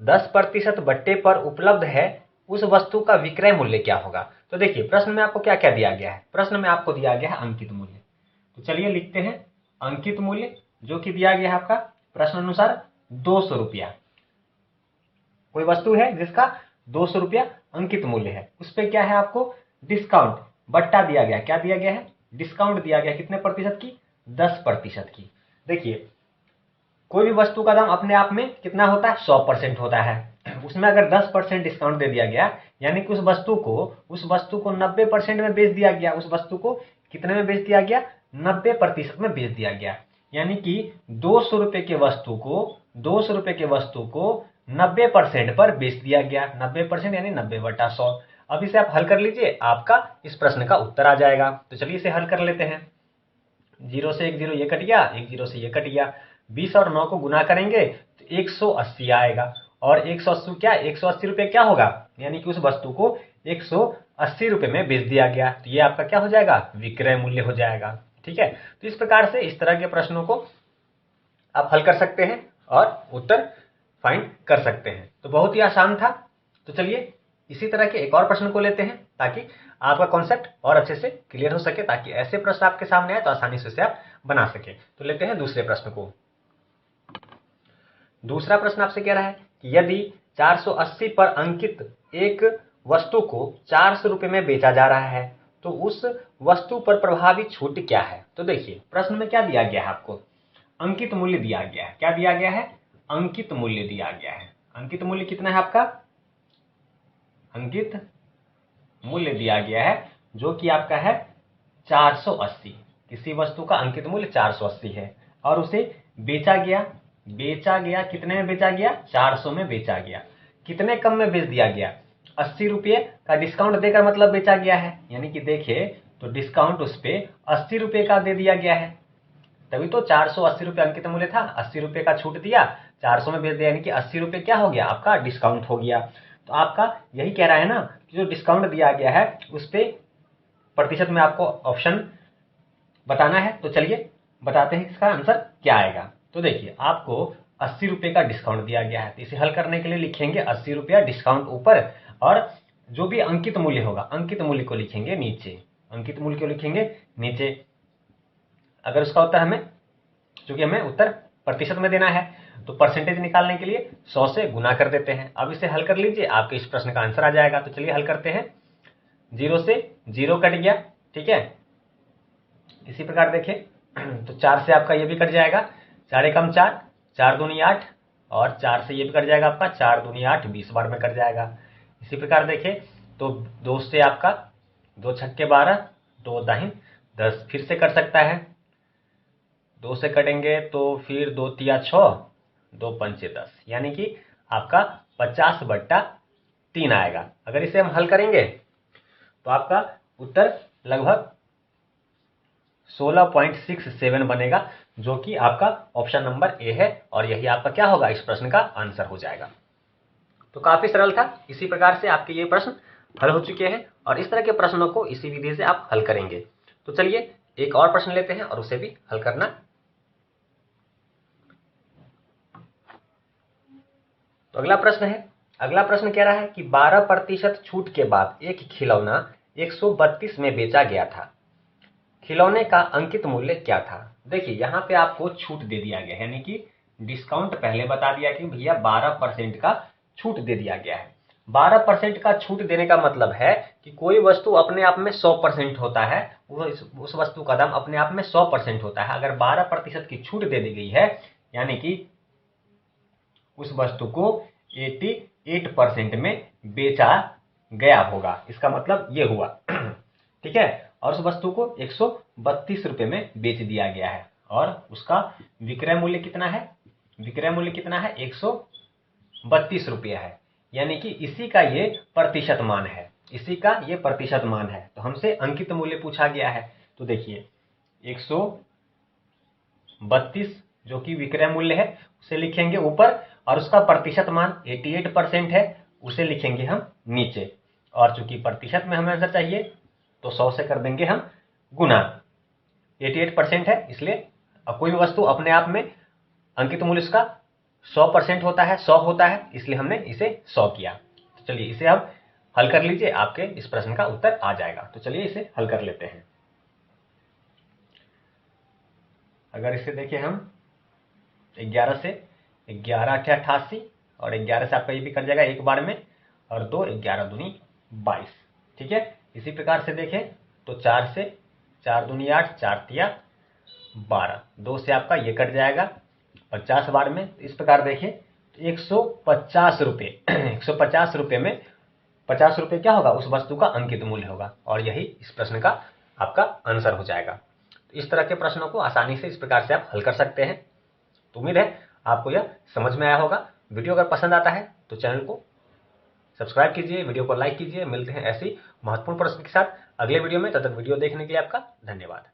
10% बट्टे पर उपलब्ध है उस वस्तु का विक्रय मूल्य क्या होगा। तो देखिए प्रश्न में आपको क्या क्या दिया गया है। प्रश्न में आपको दिया गया है अंकित मूल्य। तो चलिए लिखते हैं अंकित मूल्य, जो कि दिया गया है आपका प्रश्न अनुसार 200 रुपया। कोई वस्तु है जिसका 200 रुपया अंकित मूल्य है, उस पर क्या है आपको डिस्काउंट बट्टा दिया गया। क्या दिया गया है? डिस्काउंट दिया गया। कितने प्रतिशत की? 10% की। देखिए कोई भी वस्तु का दाम अपने आप में कितना होता है? 100% होता है। उसमें अगर 10% डिस्काउंट दे दिया गया, यानी कि उस वस्तु को 90% में बेच दिया गया। उस वस्तु को कितने में बेच दिया गया? 90% में बेच दिया गया। यानी कि 200 रुपए के वस्तु को 90% पर बेच दिया गया। 90% यानी 90/100। अब इसे आप हल कर लीजिए, आपका इस प्रश्न का उत्तर आ जाएगा। तो चलिए इसे हल कर लेते हैं। 0 से 1 0 ये कट गया, 1 0 से ये कट गया। 20 और 9 को गुना करेंगे तो 180 आएगा। और 180 क्या? 180 रुपये क्या होगा? यानी कि उस वस्तु को 180 रुपये में बेच दिया गया। तो ये आपका क्या हो जाएगा? विक्रय मूल्य हो जाएगा। ठीक है। तो इस प्रकार से इस तरह के प्रश्नों को आप हल कर सकते हैं और उत्तर फाइंड कर सकते हैं। तो बहुत ही आसान था। तो चलिए इसी तरह के एक और प्रश्न को लेते हैं, ताकि आपका कॉन्सेप्ट और अच्छे से क्लियर हो सके, ताकि ऐसे प्रश्न आपके सामने आए तो आसानी से उसे आप बना सके। तो लेते हैं दूसरे प्रश्न को। दूसरा प्रश्न आपसे कह रहा है कि यदि 480 पर अंकित एक वस्तु को 400 रुपये में बेचा जा रहा है, तो उस वस्तु पर प्रभावी छूट क्या है। तो देखिए प्रश्न में क्या दिया गया है आपको? अंकित मूल्य दिया गया है। क्या दिया गया है? अंकित मूल्य दिया गया है। अंकित मूल्य कितना है आपका? अंकित मूल्य दिया गया है जो कि आपका है 480। किसी वस्तु का अंकित मूल्य 480 है और उसे बेचा गया कितने में बेचा गया? 400 में बेचा गया। कितने कम में बेच दिया गया? 80 रुपये का डिस्काउंट देकर मतलब बेचा गया है। यानी कि देखिए तो डिस्काउंट उस पर 80 रुपये का दे दिया गया है, तभी तो 480 रुपये अंकित मूल्य था। 80 रुपये का छूट दिया, 400 में बेच दिया, यानी कि 80 रुपये क्या हो गया? आपका डिस्काउंट हो गया। तो आपका यही कह रहा है ना कि जो डिस्काउंट दिया गया है उस पर प्रतिशत में आपको ऑप्शन बताना है। तो चलिए बताते हैं इसका आंसर क्या आएगा। तो देखिए आपको 80 रुपये का डिस्काउंट दिया गया है, तो इसे हल करने के लिए लिखेंगे 80 रुपया डिस्काउंट ऊपर, और जो भी अंकित मूल्य होगा अंकित मूल्य को लिखेंगे नीचे। अंकित मूल्य को लिखेंगे नीचे। अगर उसका उत्तर हमें, चूंकि हमें उत्तर प्रतिशत में देना है, तो परसेंटेज निकालने के लिए 100 से गुना कर देते हैं। अब इसे हल कर लीजिए, आपके इस प्रश्न का आंसर आ जाएगा। तो चलिए हल करते हैं। 0 से 0 कट गया। ठीक है। इसी प्रकार देखिए तो 4 से आपका ये भी कट जाएगा, 4 एकम 4, 4 दूनी 8, और 4 से ये भी कट जाएगा आपका, 4 दूनी 8, 20 बार में कट जाएगा। इसी प्रकार देखिए तो 2 से आपका 2 छक्के 12, 2 दाहिन 10 फिर से कट सकता है। 2 से कटेंगे तो फिर 2 तिया 6, 2 पंचे 10, यानी कि आपका 50/3 आएगा। अगर इसे हम हल करेंगे तो आपका उत्तर लगभग 16.67 बनेगा, जो कि आपका ऑप्शन नंबर ए है, और यही आपका क्या होगा? इस प्रश्न का आंसर हो जाएगा। तो काफी सरल था। इसी प्रकार से आपके ये प्रश्न हल हो चुके हैं, और इस तरह के प्रश्नों को इसी विधि से आप हल करेंगे। तो चलिए एक और प्रश्न लेते हैं और उसे भी हल करना। तो अगला प्रश्न कह रहा है कि 12% छूट के बाद एक खिलौना 132 में बेचा गया था। खिलौने का अंकित मूल्य क्या था। देखिए यहाँ पे आपको छूट दे दिया गया है, यानी कि डिस्काउंट पहले बता दिया कि भैया 12% का छूट दे दिया गया है। 12% का छूट देने का मतलब है कि कोई वस्तु अपने आप में 100% होता है, उस वस्तु का दाम अपने आप में 100% होता है। अगर 12% की छूट दे दी गई है, यानी कि उस वस्तु को 88% में बेचा गया होगा, इसका मतलब ये हुआ। ठीक है। और उस वस्तु को 132 रुपये में बेच दिया गया है, और उसका विक्रय मूल्य कितना है? विक्रय मूल्य कितना है? 132 रुपये है। यानी कि इसी का ये प्रतिशत मान है, इसी का ये प्रतिशत मान है। तो हमसे अंकित मूल्य पूछा गया है। तो देखिए 132 जो कि विक्रय मूल्य है उसे लिखेंगे ऊपर, और उसका प्रतिशत मान 88% है, उसे लिखेंगे हम नीचे। और चूंकि प्रतिशत में हमें आंसर चाहिए तो 100 से कर देंगे हम गुना। 88% है, इसलिए कोई भी वस्तु अपने आप में अंकित मूल्य उसका 100% होता है, 100 होता है, इसलिए हमने इसे 100 किया। तो चलिए इसे अब हल कर लीजिए, आपके इस प्रश्न का उत्तर आ जाएगा। तो चलिए इसे हल कर लेते हैं। अगर इसे देखें हम 11 से, 11 8 88 और 11 से आपका ये भी कट जाएगा एक बार में, और 2 11 दूनी 22। ठीक है, इसी प्रकार से देखें तो 4 से, 4 दूनी 8, 4 तिया 12, 2 से आपका ये कट जाएगा 50 बार में। इस प्रकार देखें 150 रुपये 150 रुपये में 50 रुपये क्या होगा, उस वस्तु का अंकित मूल्य होगा, और यही इस प्रश्न का आपका आंसर हो जाएगा। तो इस तरह के प्रश्नों को आसानी से इस प्रकार से आप हल कर सकते हैं। तो उम्मीद है आपको यह समझ में आया होगा। वीडियो अगर पसंद आता है तो चैनल को सब्सक्राइब कीजिए, वीडियो को लाइक कीजिए। मिलते हैं ऐसी महत्वपूर्ण प्रश्न के साथ अगले वीडियो में। तब तक वीडियो देखने के लिए आपका धन्यवाद।